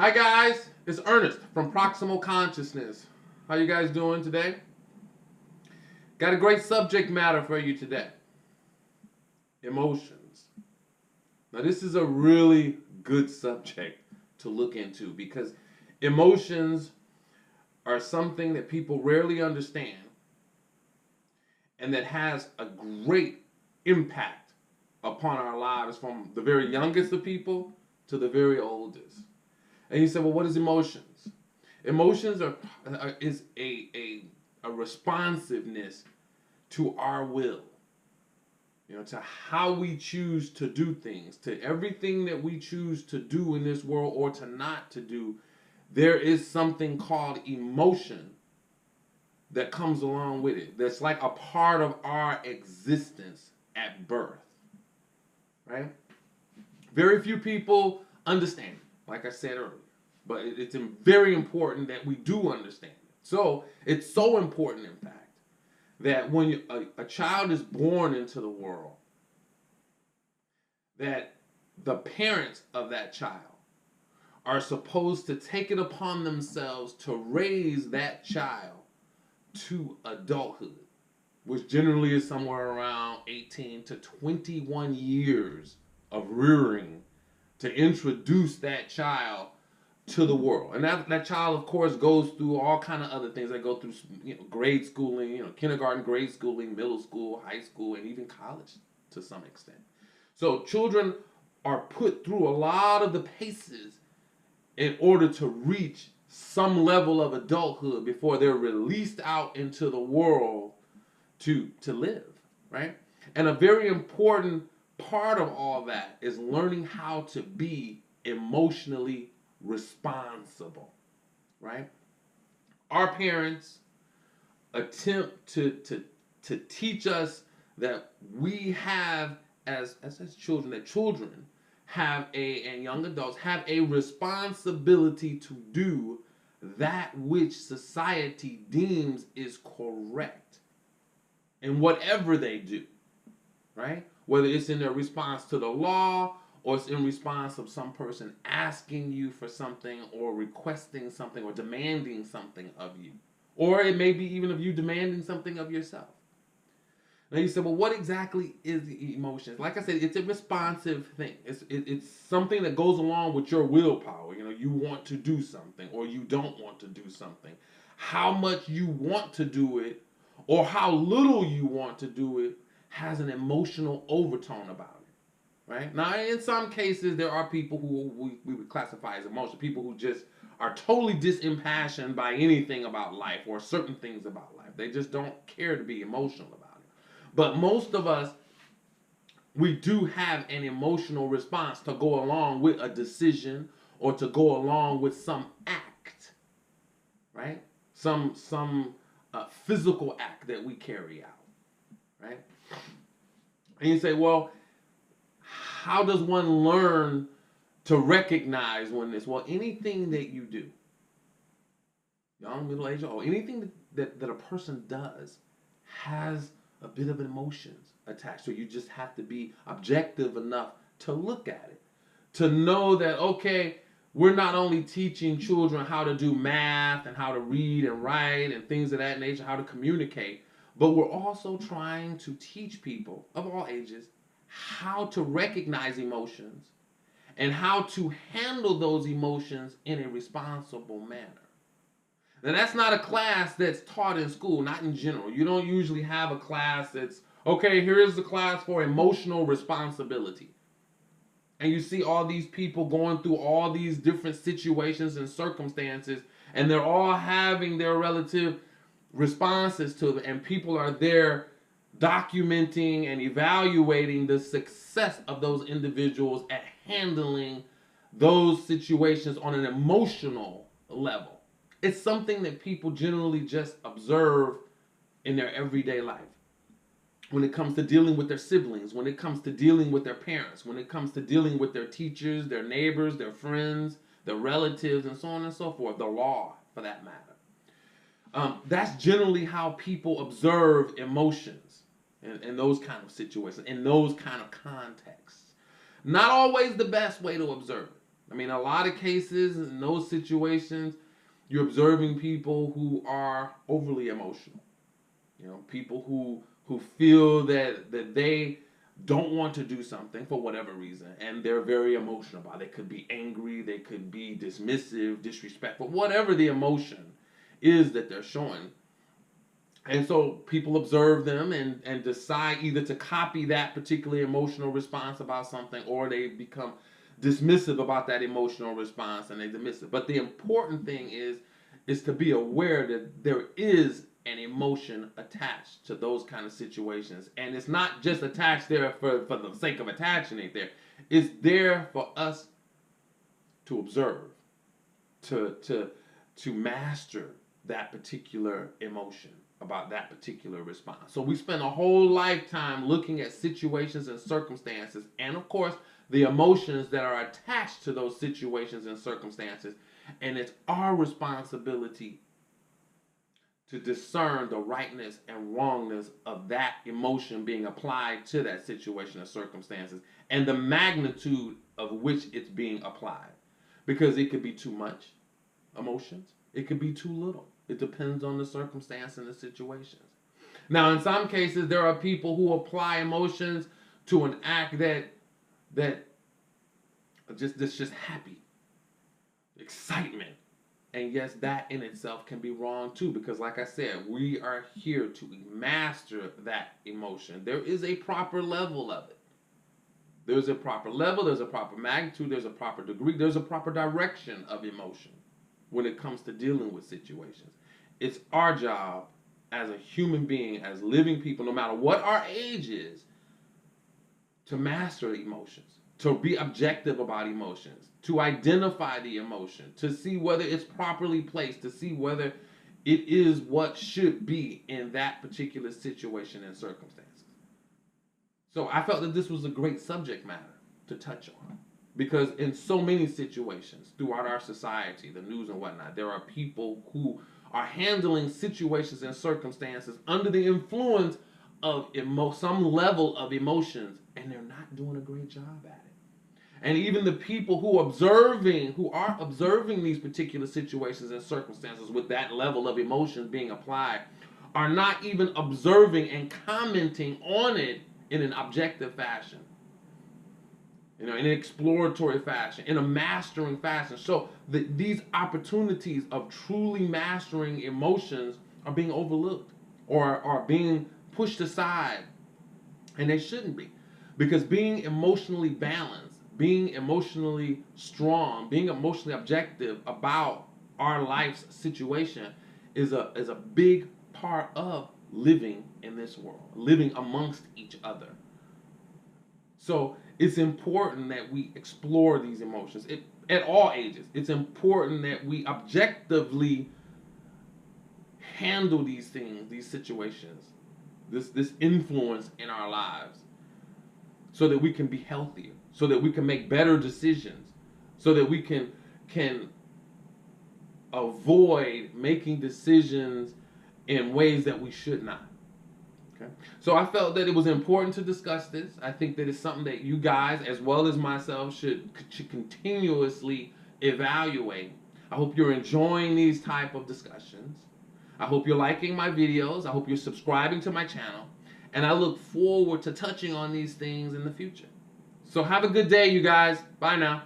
Hi guys, it's Ernest from Proximal Consciousness. How you guys doing today? Got a great subject matter for you today. Emotions. Now this is a really good subject to look into because emotions are something that people rarely understand and that has a great impact upon our lives from the very youngest of people to the very oldest. And you say, well, what is emotions? Emotions is a responsiveness to our will, to how we choose to do things, to everything that we choose to do in this world or to not to do. There is something called emotion that comes along with it. That's like a part of our existence at birth, right? Very few people understand it, like I said earlier. But it's very important that we do understand it. So it's so important, in fact, that when a child is born into the world, that the parents of that child are supposed to take it upon themselves to raise that child to adulthood, which generally is somewhere around 18 to 21 years of rearing to introduce that child to the world. And that child, of course, goes through all kind of other things. They go through, grade schooling, kindergarten, grade schooling, middle school, high school, and even college to some extent. So children are put through a lot of the paces in order to reach some level of adulthood before they're released out into the world to live, right? And a very important part of all that is learning how to be emotionally responsible, right? Our parents attempt to teach us that we have as children, that children have and young adults have a responsibility to do that which society deems is correct in whatever they do, right? Whether it's in their response to the law or it's in response of some person asking you for something or requesting something or demanding something of you. Or it may be even of you demanding something of yourself. Now you say, well, what exactly is the emotions? Like I said, it's a responsive thing. It's something that goes along with your willpower. You want to do something or you don't want to do something. How much you want to do it or how little you want to do it has an emotional overtone about it, right? Now, in some cases, there are people who we would classify as emotional, people who just are totally disimpassioned by anything about life or certain things about life. They just don't care to be emotional about it. But most of us, we do have an emotional response to go along with a decision or to go along with some act, right? Some physical act that we carry out, right? And you say, well, how does one learn to recognize when this? Well, anything that you do, young, middle aged, or anything that a person does has a bit of emotions attached. So you just have to be objective enough to look at it, to know that, okay, we're not only teaching children how to do math and how to read and write and things of that nature, how to communicate, but we're also trying to teach people of all ages how to recognize emotions and how to handle those emotions in a responsible manner. Now, that's not a class that's taught in school, not in general. You don't usually have a class that's, okay, here is the class for emotional responsibility. And you see all these people going through all these different situations and circumstances, and they're all having their relative responses to it, and people are there documenting and evaluating the success of those individuals at handling those situations on an emotional level. It's something that people generally just observe in their everyday life. When it comes to dealing with their siblings, when it comes to dealing with their parents, when it comes to dealing with their teachers, their neighbors, their friends, their relatives, and so on and so forth, the law for that matter. That's generally how people observe emotions in those kind of situations, in those kind of contexts. Not always the best way to observe it. I mean, a lot of cases in those situations, you're observing people who are overly emotional. You know, people who feel that they don't want to do something for whatever reason, and they're very emotional about it. They could be angry, they could be dismissive, disrespectful, whatever the emotion is that they're showing. And so people observe them and decide either to copy that particular emotional response about something, or they become dismissive about that emotional response and they dismiss it. But the important thing is to be aware that there is an emotion attached to those kind of situations. And it's not just attached there for the sake of attaching it there. It's there for us to observe, to master that particular emotion about that particular response. So we spend a whole lifetime looking at situations and circumstances, and of course the emotions that are attached to those situations and circumstances, and it's our responsibility to discern the rightness and wrongness of that emotion being applied to that situation or circumstances, and the magnitude of which it's being applied. Because it could be too much emotions, it could be too little. It depends on the circumstance and the situations. Now, in some cases, there are people who apply emotions to an act that just happy, excitement. And yes, that in itself can be wrong too, because like I said, we are here to master that emotion. There is a proper level of it. There's a proper level, there's a proper magnitude, there's a proper degree, there's a proper direction of emotion when it comes to dealing with situations. It's our job as a human being, as living people, no matter what our age is, to master emotions, to be objective about emotions, to identify the emotion, to see whether it's properly placed, to see whether it is what should be in that particular situation and circumstances. So I felt that this was a great subject matter to touch on, because in so many situations throughout our society, the news and whatnot, there are people who are handling situations and circumstances under the influence of some level of emotions, and they're not doing a great job at it. And even the people who are observing these particular situations and circumstances with that level of emotions being applied, are not even observing and commenting on it in an objective fashion, in an exploratory fashion, in a mastering fashion. So these opportunities of truly mastering emotions are being overlooked, or are being pushed aside, and they shouldn't be, because being emotionally balanced, being emotionally strong, being emotionally objective about our life's situation is a big part of living in this world, living amongst each other. So it's important that we explore these emotions at all ages. It's important that we objectively handle these things, these situations, this influence in our lives, so that we can be healthier, so that we can make better decisions, so that we can avoid making decisions in ways that we should not. Okay? So I felt that it was important to discuss this. I think that it's something that you guys, as well as myself, should continuously evaluate. I hope you're enjoying these type of discussions. I hope you're liking my videos. I hope you're subscribing to my channel. And I look forward to touching on these things in the future. So have a good day, you guys. Bye now.